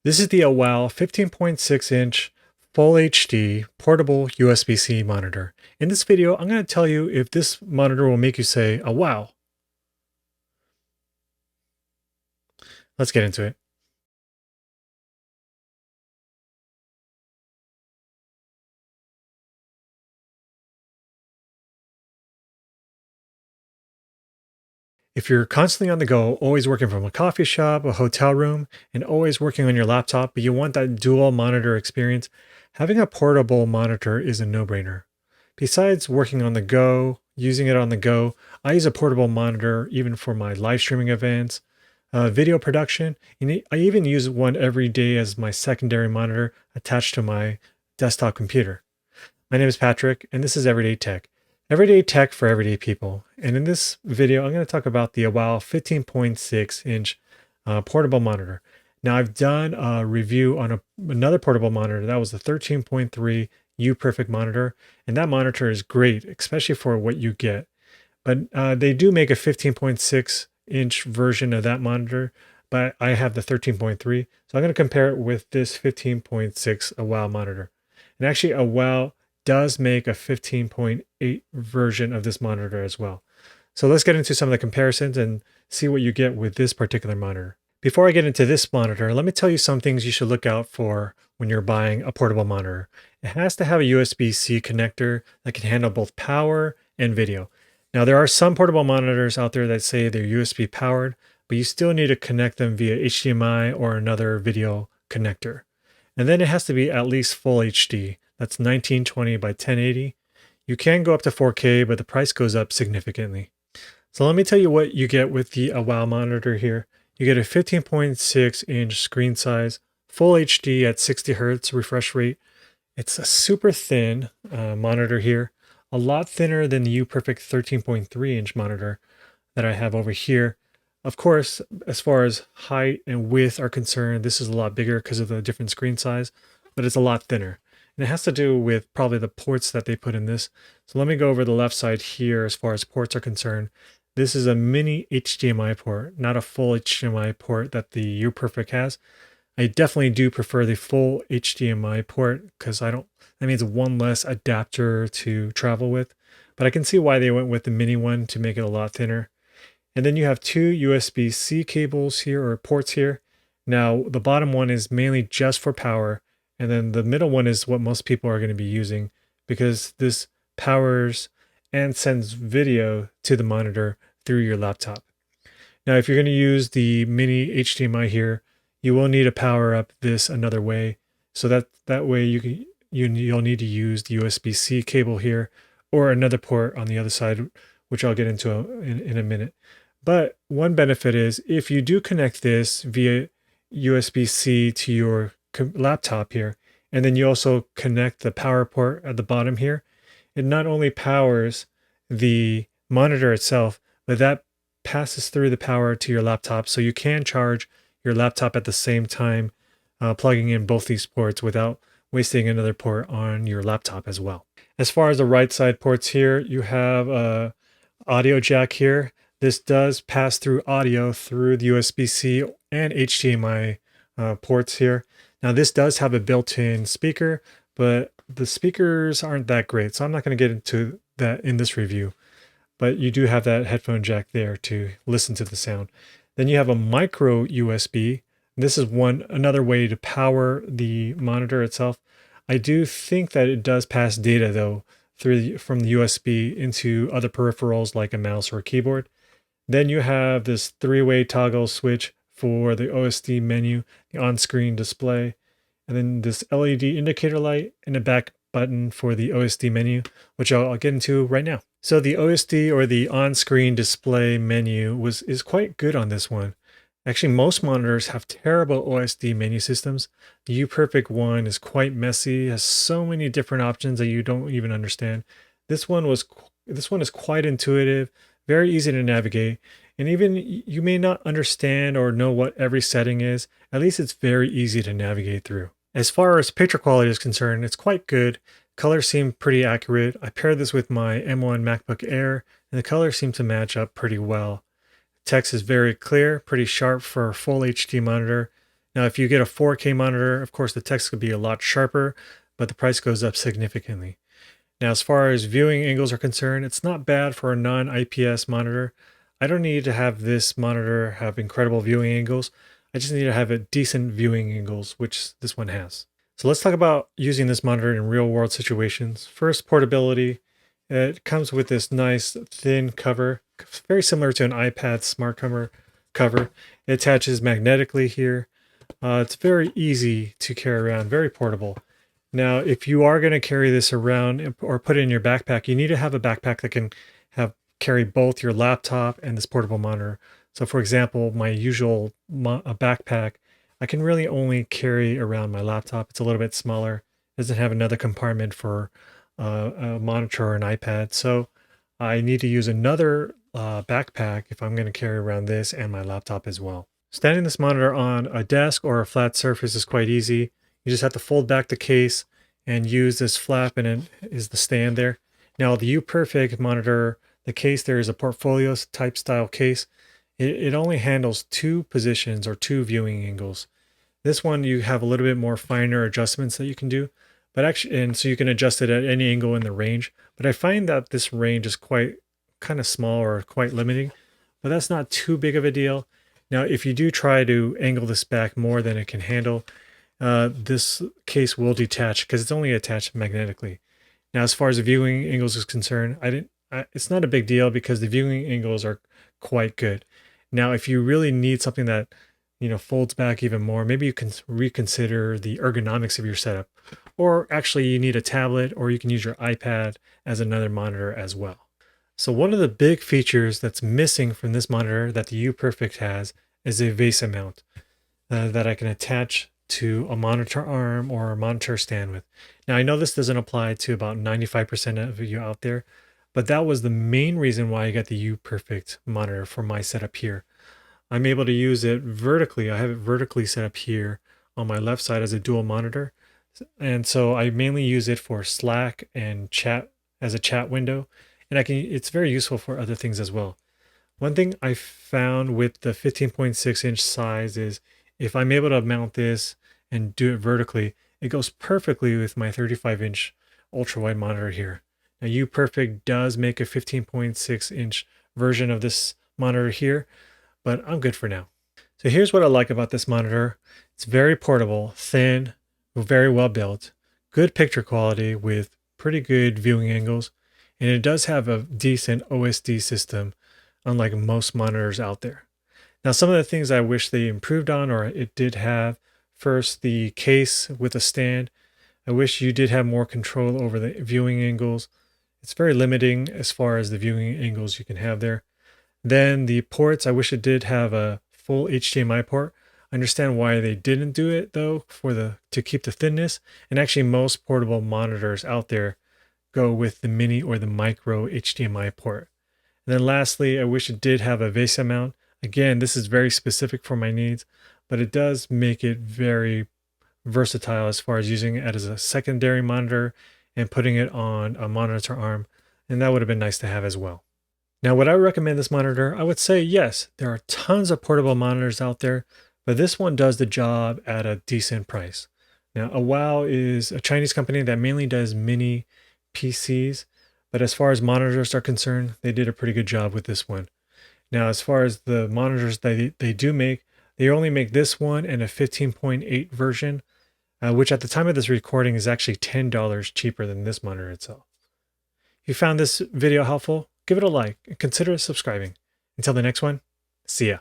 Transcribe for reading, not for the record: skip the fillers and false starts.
This is the Awow 15.6-inch Full HD portable USB-C monitor. In this video, I'm going to tell you if this monitor will make you say, "Oh, wow." Let's get into it. If you're constantly on the go, always working from a coffee shop, a hotel room, and always working on your laptop, but you want that dual monitor experience, having a portable monitor is a no-brainer. Besides working on the go, using it on the go, I use a portable monitor even for my live streaming events, video production, and I even use one every day as my secondary monitor attached to my desktop computer. My name is Patrick, and this is Everyday Tech. Everyday tech for everyday people. And in this video, I'm going to talk about the Awow 15.6-inch portable monitor. Now, I've done a review on another portable monitor. That was the 13.3 UPerfect monitor. And that monitor is great, especially for what you get. But they do make a 15.6-inch version of that monitor. But I have the 13.3. So I'm going to compare it with this 15.6 Awow monitor. And actually, Awow does make a 15.8 version of this monitor as well. So let's get into some of the comparisons and see what you get with this particular monitor. Before I get into this monitor, let me tell you some things you should look out for when you're buying a portable monitor. It has to have a USB-C connector that can handle both power and video. Now, there are some portable monitors out there that say they're USB powered, but you still need to connect them via HDMI or another video connector. And then it has to be at least full HD. That's 1920 by 1080. You can go up to 4K, but the price goes up significantly. So let me tell you what you get with the Awow monitor here. You get a 15.6-inch screen size, full HD at 60 Hz refresh rate. It's a super thin monitor here, a lot thinner than the UPerfect 13.3-inch monitor that I have over here. Of course, as far as height and width are concerned, this is a lot bigger because of the different screen size, but it's a lot thinner. And it has to do with probably the ports that they put in this. So let me go over the left side here as far as ports are concerned. This is a mini HDMI port, not a full HDMI port that the UPerfect has. I definitely do prefer the full HDMI port because that means one less adapter to travel with. But I can see why they went with the mini one to make it a lot thinner. And then you have two USB-C cables here, or ports here. Now, the bottom one is mainly just for power, and then the middle one is what most people are going to be using because this powers and sends video to the monitor through your laptop. Now, if you're going to use the mini HDMI here, you will need to power up this another way. So that way you'll need to use the USB-C cable here or another port on the other side, which I'll get into in a minute. But one benefit is if you do connect this via USB-C to your laptop here, and then you also connect the power port at the bottom here, it not only powers the monitor itself, but that passes through the power to your laptop. So you can charge your laptop at the same time, plugging in both these ports without wasting another port on your laptop as well. As far as the right side ports here, you have a audio jack here. This does pass through audio through the USB-C and HDMI ports here. Now this does have a built-in speaker, but the speakers aren't that great, so I'm not going to get into that in this review. But you do have that headphone jack there to listen to the sound. Then you have a micro USB. This is another way to power the monitor itself. I do think that it does pass data though from the USB into other peripherals like a mouse or a keyboard. Then you have this three-way toggle switch for the OSD menu, the on-screen display, and then this LED indicator light and a back button for the OSD menu, which I'll get into right now. So the OSD or the on-screen display menu is quite good on this one. Actually, most monitors have terrible OSD menu systems. The UPerfect one is quite messy, has so many different options that you don't even understand. This one is quite intuitive, very easy to navigate, and even you may not understand or know what every setting is, at least it's very easy to navigate through. As far as picture quality is concerned, it's quite good. Colors seem pretty accurate. I paired this with my M1 MacBook Air, and the colors seem to match up pretty well. Text is very clear, pretty sharp for a full HD monitor, Now, if you get a 4K monitor, of course, the text could be a lot sharper, but the price goes up significantly. Now, as far as viewing angles are concerned, it's not bad for a non-IPS monitor. I don't need to have this monitor have incredible viewing angles. I just need to have a decent viewing angles, which this one has. So let's talk about using this monitor in real world situations. First, portability. It comes with this nice thin cover, very similar to an iPad smart cover. It attaches magnetically here. It's very easy to carry around, very portable. Now, if you are going to carry this around or put it in your backpack, you need to have a backpack that can carry both your laptop and this portable monitor. So for example, my usual backpack, I can really only carry around my laptop. It's a little bit smaller. It doesn't have another compartment for a monitor or an iPad. So I need to use another backpack if I'm going to carry around this and my laptop as well. Standing this monitor on a desk or a flat surface is quite easy. You just have to fold back the case and use this flap, and it is the stand there. Now the UPerfect monitor, the case there is a portfolio type style case. It only handles 2 positions or 2 viewing angles. This one you have a little bit more finer adjustments that you can do, but actually, and so you can adjust it at any angle in the range. But I find that this range is quite kind of small or quite limiting, but that's not too big of a deal. Now, if you do try to angle this back more than it can handle, this case will detach because it's only attached magnetically. Now, as far as the viewing angles is concerned, it's not a big deal because the viewing angles are quite good. Now, if you really need something that, folds back even more, maybe you can reconsider the ergonomics of your setup. Or actually you need a tablet, or you can use your iPad as another monitor as well. So one of the big features that's missing from this monitor that the UPerfect has is a VESA mount that I can attach to a monitor arm or a monitor stand with. Now, I know this doesn't apply to about 95% of you out there, but that was the main reason why I got the UPerfect monitor for my setup here. I'm able to use it vertically. I have it vertically set up here on my left side as a dual monitor. And so I mainly use it for Slack and chat as a chat window. And it's very useful for other things as well. One thing I found with the 15.6-inch size is if I'm able to mount this and do it vertically, it goes perfectly with my 35-inch ultra-wide monitor here. Now, UPerfect does make a 15.6-inch version of this monitor here, but I'm good for now. So here's what I like about this monitor. It's very portable, thin, very well built, good picture quality with pretty good viewing angles, and it does have a decent OSD system, unlike most monitors out there. Now, some of the things I wish they improved on, or it did have, first, the case with a stand. I wish you did have more control over the viewing angles. It's very limiting as far as the viewing angles you can have there. Then the ports, I wish it did have a full HDMI port. I understand why they didn't do it though, to keep the thinness. And actually most portable monitors out there go with the mini or the micro HDMI port. And then lastly, I wish it did have a VESA mount. Again, this is very specific for my needs, but it does make it very versatile as far as using it as a secondary monitor and putting it on a monitor arm. And that would have been nice to have as well. Now, would I recommend this monitor? I would say yes. There are tons of portable monitors out there, but this one does the job at a decent price. Now, Awow is a Chinese company that mainly does mini PCs, but as far as monitors are concerned, they did a pretty good job with this one. Now, as far as the monitors they do make, they only make this one and a 15.8 version, which at the time of this recording is actually $10 cheaper than this monitor itself. If you found this video helpful, give it a like and consider subscribing. Until the next one, see ya.